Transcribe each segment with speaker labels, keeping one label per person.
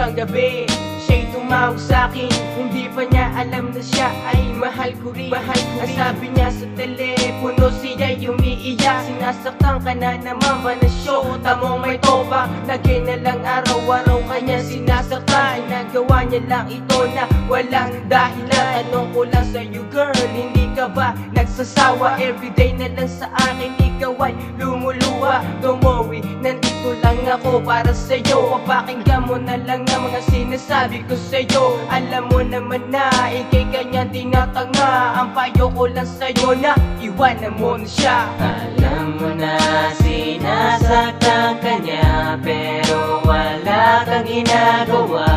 Speaker 1: isang gabi, siya'y tumawag sa'kin. Hindi pa niya alam na siya ay mahal ko rin. Ang sabi niya sa telepono, siya'y umiiyak. Sinasaktan ka na naman ba na show? Tamong may toba, lagi na lang araw-araw kanya sinasaktan. Nagawa niya lang ito na walang dahilan. Tanong ko lang sa'yo girl, hindi ka ba nagsasawa? Everyday na lang sa akin ikaw ay lumuluha. Don't worry, nandito lang ako para sa'yo. Papakinggan mo na lang ang mga sinasabi ko sa'yo. Alam mo naman na ikay kanya tinatanga. Ang payo ko lang sa'yo na iwanan mo na siya.
Speaker 2: Alam mo na sinasaktan ka niya, pero wala kang ginagawa.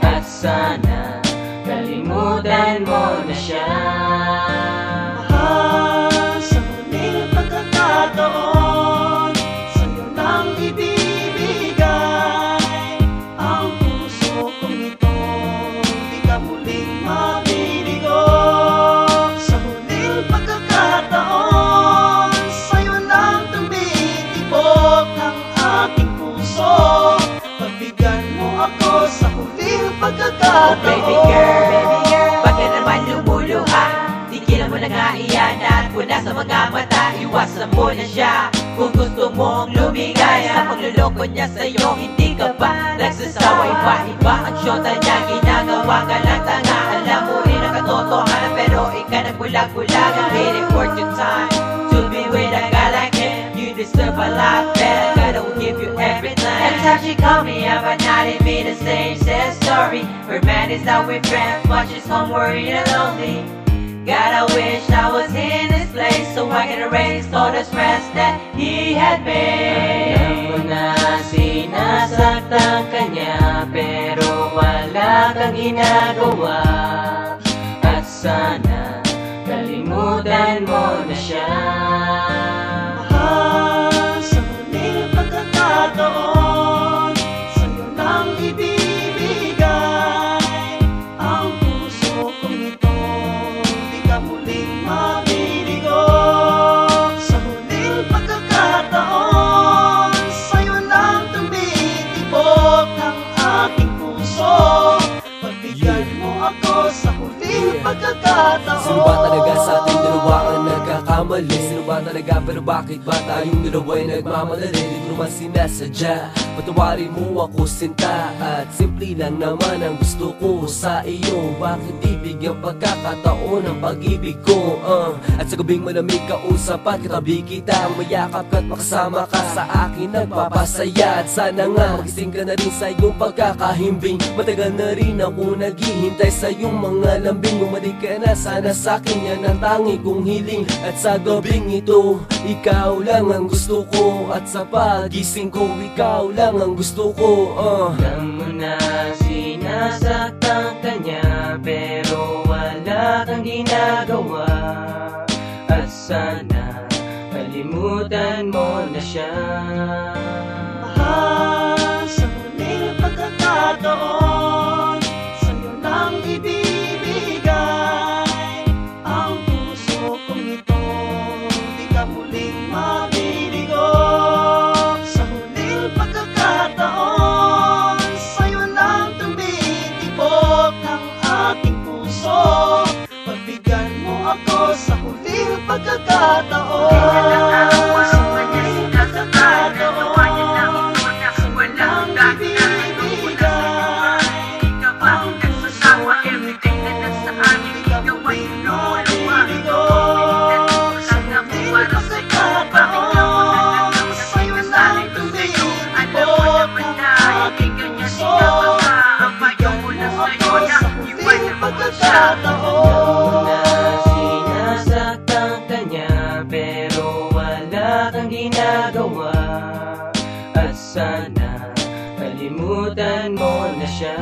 Speaker 2: At sana kalimutan mo na siya.
Speaker 3: Mahal, sa huling pagkakataon, sa'yo lang ibibigay ang puso kong ito. Di ka muling mabibigo. Sa huling pagkakataon, sa'yo lang tumitibok ang aking puso. Pagbigyan mo ako sa huling pagkakataon.
Speaker 2: Oh baby girl, bakit naman lumuluha? Tigilan mo na nga iyan at mula sa mga mata, iwasan mo na siya. Kung gusto mong lumigay sa pagluloko niya sa'yo, hindi ka ba nagsasawa? Iba-iba ang syota niya, ginagawa ka lang tanga. Alam mo rin ang katotohanan, pero ikaw nagbulag-bulag. I'm waiting for your time to be with a guy like him. You deserve a lot better, God will give you everything. Every time she call me up at night, it be the same sad story. Her man is out with friends, watches home worried and lonely. God, I wish I was in this place, so I can erase all the stress that he had made. Alam mo na sinasaktan ka niya, pero wala kang ginagawa. At sana kalimutan mo na siya.
Speaker 3: Mahal, sa huling pagkakataon, sa'yo lang ibibigay ang puso kong ito. Di ka muling mabibigo. Sa huling pagkakataon, sa'yo lang tumitibok ang aking puso. Pagbigyan mo ako sa huling pagkakataon.
Speaker 4: Sino ba talaga sa ating dalawa ang nagkakamali? Sino ba talaga, pero bakit ba tayong dalawa'y nagmamadali? Di ko naman sinasadya, patawarin mo ako sinta. At simple lang naman ang gusto ko sa iyo. Bakit di bigyan pagkakataon ang pag-ibig ko? At sa gabing malamig kausap at katabi kita, mayakap ka't makasama ka sa akin nagpapasaya. At sana nga magising ka na rin sa iyong pagkakahimbing. Matagal na rin ako naghihintay sa iyong mga lambing. Bumalik ka na sana sa'kin, yan ang tangi kong hiling. At sa gabing ito, ikaw lang ang gusto ko. At sa pagising ko, ikaw lang ang gusto ko.
Speaker 2: Alam mo na sinasaktan ka niya, pero wala kang ginagawa. At sana kalimutan mo na siya.
Speaker 3: Mahal, sa huling pagkakataon, sa'yo lang ibibigay ang puso kong ito. Di ka muling mabibigo. Sa huling pagkakataon, sa'yo lang tumitibok ang aking puso. Pagbigyan mo ako sa huling pagkakataon. Sa huling pagkakataon,
Speaker 2: Alam mo na sinasaktan ka niya, pero wala kang ginagawa. At sana kalimutan mo na siya.